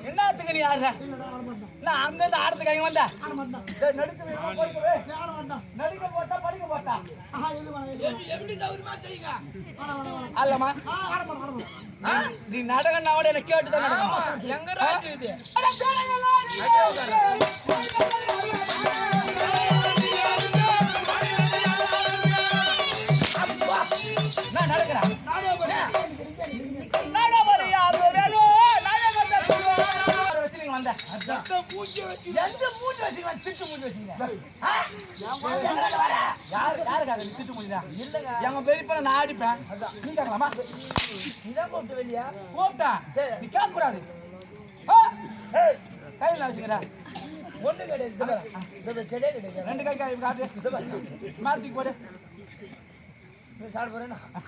என்னத்துக்கு நீ யாரு நான் அங்க இருந்து ஆடுறதுக்கு அங்க வந்த நடிக்க போட்டா படிக்க போட்டா அல்லமா நீ நடகனாவோட எனக்கு கேட்டுதான் எங்க ராஜு இது நான் நடக்கிறேன் பெரியப்ப நான் ஆடிப்பேன் நீ கேட்கலாமா நீதான் கூப்பிட்டு வெளியா கூப்பிட்டேன் நீ கேட்க கூடாது கையில் வச்சுக்கிறா ஒண்ணு கிடையாது ரெண்டு கை காட்டு மாத்திக்கு போடு சாப்பிட போறேன்